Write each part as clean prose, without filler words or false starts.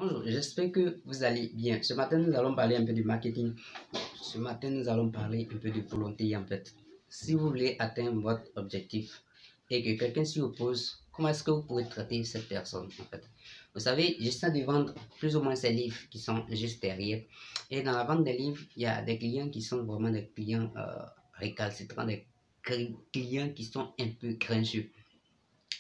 Bonjour, j'espère que vous allez bien. Ce matin, nous allons parler un peu de marketing. Ce matin, nous allons parler un peu de volonté en fait. Si vous voulez atteindre votre objectif et que quelqu'un s'y oppose, comment est-ce que vous pouvez traiter cette personne en fait? Vous savez, j'essaie de vendre plus ou moins ces livres qui sont juste derrière. Et dans la vente des livres, il y a des clients qui sont vraiment des clients récalcitrants, des clients qui sont un peu grincheux.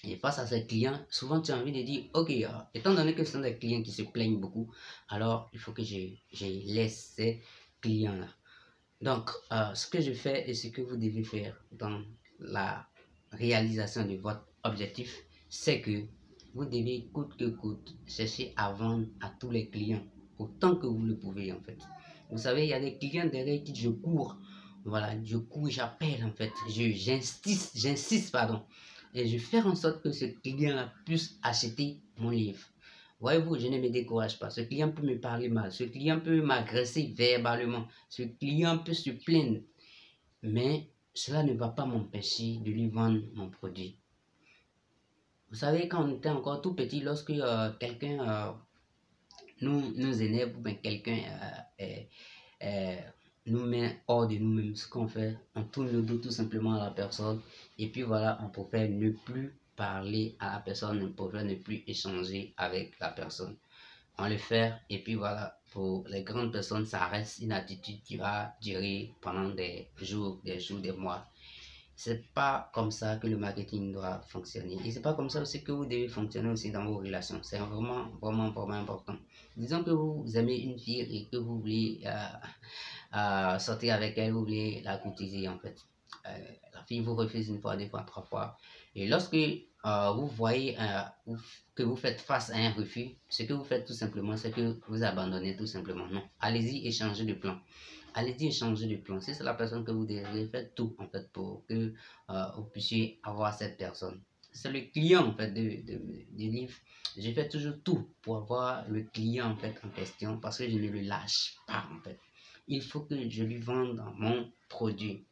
Et face à ces clients, souvent tu as envie de dire, ok, étant donné que ce sont des clients qui se plaignent beaucoup, alors il faut que je laisse ces clients-là. Donc, ce que je fais et ce que vous devez faire dans la réalisation de votre objectif, c'est que vous devez coûte que coûte chercher à vendre à tous les clients, autant que vous le pouvez en fait. Vous savez, il y a des clients derrière qui je cours, voilà, je cours, j'appelle en fait, j'insiste, pardon, et je fais en sorte que ce client puisse acheter mon livre. Voyez-vous, je ne me décourage pas. Ce client peut me parler mal, ce client peut m'agresser verbalement, ce client peut se plaindre, mais cela ne va pas m'empêcher de lui vendre mon produit. Vous savez, quand on était encore tout petit, lorsque quelqu'un nous énerve, ou bien quelqu'un nous met hors de nous-mêmes, ce qu'on fait, on tourne le dos tout simplement à la personne, et puis voilà, on préfère ne plus parler à la personne, on préfère ne plus échanger avec la personne. On le fait, et puis voilà, pour les grandes personnes, ça reste une attitude qui va durer pendant des jours, des mois. C'est pas comme ça que le marketing doit fonctionner. Et c'est pas comme ça aussi que vous devez fonctionner aussi dans vos relations. C'est vraiment important. Disons que vous aimez une fille et que vous voulez sortir avec elle, vous voulez la courtiser en fait. La fille vous refuse une fois, deux fois, trois fois. Et lorsque vous voyez que vous faites face à un refus, ce que vous faites tout simplement, c'est que vous abandonnez tout simplement. Non, allez-y et changez de plan. Allez-y et changez de plan. Si c'est la personne que vous désirez, faites tout en fait pour que vous puissiez avoir cette personne. C'est le client en fait du livre. Je fais toujours tout pour avoir le client en fait en question parce que je ne le lâche pas en fait. Il faut que je lui vende mon produit.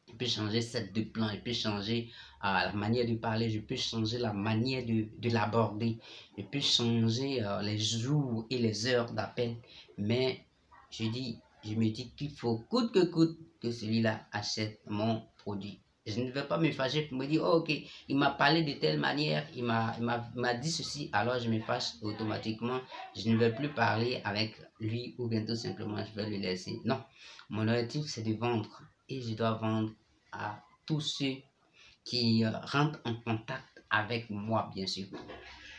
Je peux changer cette de plan, je peux changer la manière de parler, je peux changer la manière de l'aborder, je peux changer les jours et les heures d'appel, mais je me dis qu'il faut coûte que celui-là achète mon produit. Je ne vais pas me fâcher pour me dire, oh, ok, il m'a parlé de telle manière, il m'a dit ceci, alors je me fâche automatiquement, je ne vais plus parler avec lui ou bien tout simplement je vais le laisser. Non, mon objectif c'est de vendre et je dois vendre à tous ceux qui rentrent en contact avec moi, bien sûr.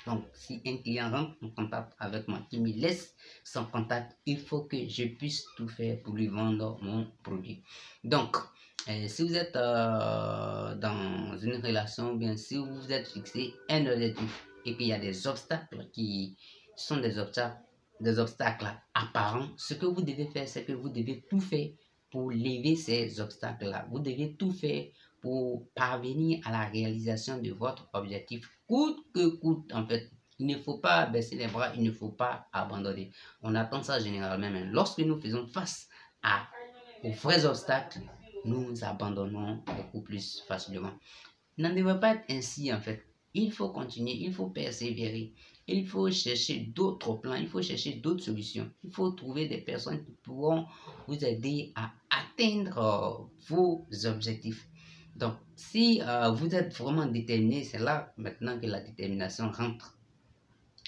Donc, si un client rentre en contact avec moi, qui me laisse son contact, il faut que je puisse tout faire pour lui vendre mon produit. Donc, si vous êtes dans une relation, bien si vous vous êtes fixé un objectif et qu'il y a des obstacles qui sont des obstacles apparents, ce que vous devez faire, c'est que vous devez tout faire pour lever ces obstacles-là. Vous devez tout faire pour parvenir à la réalisation de votre objectif, coûte que coûte en fait. Il ne faut pas baisser les bras, il ne faut pas abandonner. On attend ça généralement, mais lorsque nous faisons face aux vrais obstacles, nous abandonnons beaucoup plus facilement. Il n'en devrait pas être ainsi en fait. Il faut continuer, il faut persévérer, il faut chercher d'autres plans, il faut chercher d'autres solutions. Il faut trouver des personnes qui pourront vous aider à atteindre vos objectifs. Donc, si vous êtes vraiment déterminé, c'est là maintenant que la détermination rentre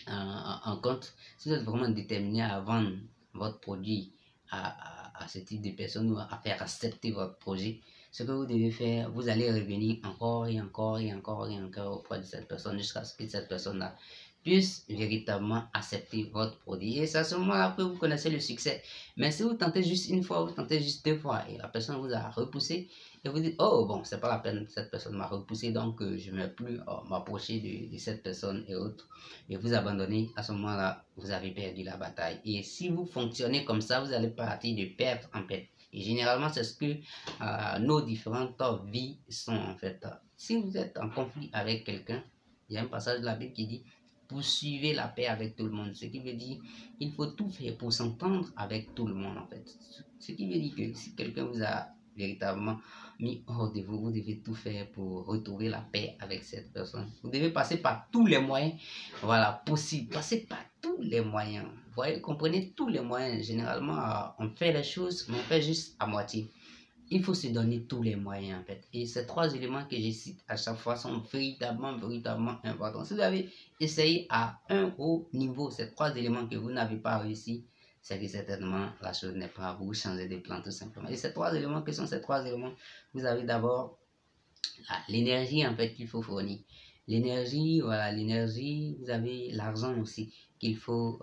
en compte. Si vous êtes vraiment déterminé à vendre votre produit à ce type de personnes ou à faire accepter votre projet, ce que vous devez faire, vous allez revenir encore et encore et encore et encore auprès de cette personne jusqu'à ce que cette personne-là puisse véritablement accepter votre produit. Et c'est à ce moment-là que vous connaissez le succès. Mais si vous tentez juste une fois, vous tentez juste deux fois et la personne vous a repoussé et vous dites, oh bon, c'est pas la peine, cette personne m'a repoussé, donc je ne vais plus m'approcher de cette personne et autres. Et vous abandonnez, à ce moment-là, vous avez perdu la bataille. Et si vous fonctionnez comme ça, vous allez partir de perte en perte. Et généralement, c'est ce que nos différentes vies sont en fait. Si vous êtes en conflit avec quelqu'un, il y a un passage de la Bible qui dit poursuivez la paix avec tout le monde. Ce qui veut dire il faut tout faire pour s'entendre avec tout le monde en fait. Ce qui veut dire que si quelqu'un vous a véritablement mis hors de vous. Vous devez tout faire pour retrouver la paix avec cette personne. Vous devez passer par tous les moyens, voilà, possibles. Passez par tous les moyens. Vous voyez, comprenez tous les moyens. Généralement, on fait les choses, mais on fait juste à moitié. Il faut se donner tous les moyens en fait. Et ces 3 éléments que je cite à chaque fois sont véritablement importants. Si vous avez essayé à un haut niveau ces 3 éléments que vous n'avez pas réussi, c'est que certainement la chose n'est pas à vous. Changer de plan tout simplement. Et ces 3 éléments, que sont ces 3 éléments? Vous avez d'abord l'énergie en fait qu'il faut fournir. L'énergie, voilà, l'énergie, vous avez l'argent aussi qu'il faut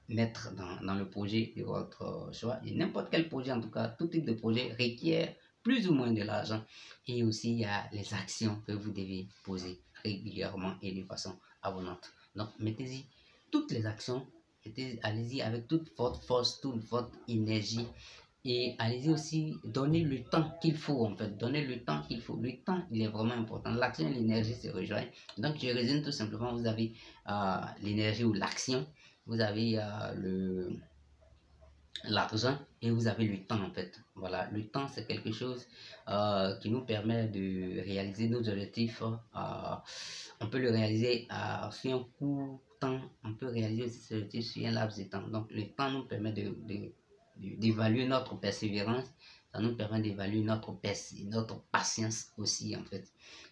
mettre dans le projet de votre choix. Et n'importe quel projet, en tout cas, tout type de projet requiert plus ou moins de l'argent. Et aussi, il y a les actions que vous devez poser régulièrement et de façon abondante. Donc, mettez-y toutes les actions, allez-y avec toute votre force, toute votre énergie. Et allez-y aussi, donnez le temps qu'il faut en fait, donnez le temps qu'il faut. Le temps, il est vraiment important. L'action et l'énergie se rejoignent. Donc, je résume tout simplement, vous avez l'énergie ou l'action, vous avez l'argent et vous avez le temps en fait. Voilà, le temps c'est quelque chose qui nous permet de réaliser nos objectifs. On peut le réaliser sur un court temps, on peut réaliser aussi ces objectifs sur un laps de temps. Donc, le temps nous permet d'évaluer notre persévérance, ça nous permet d'évaluer notre patience aussi en fait.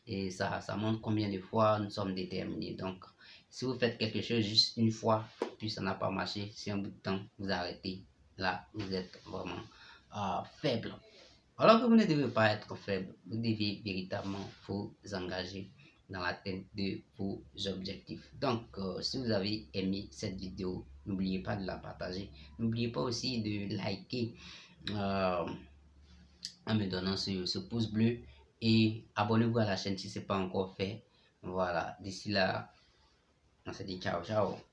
Et ça montre combien de fois nous sommes déterminés. Donc, si vous faites quelque chose juste une fois, puis ça n'a pas marché, si un bout de temps vous arrêtez, là vous êtes vraiment faible. Alors que vous ne devez pas être faible, vous devez véritablement vous engager dans l'atteinte de vos objectifs. Donc, si vous avez aimé cette vidéo, n'oubliez pas de la partager. N'oubliez pas aussi de liker en me donnant ce pouce bleu et abonnez-vous à la chaîne si ce n'est pas encore fait. Voilà, d'ici là, on se dit ciao, ciao.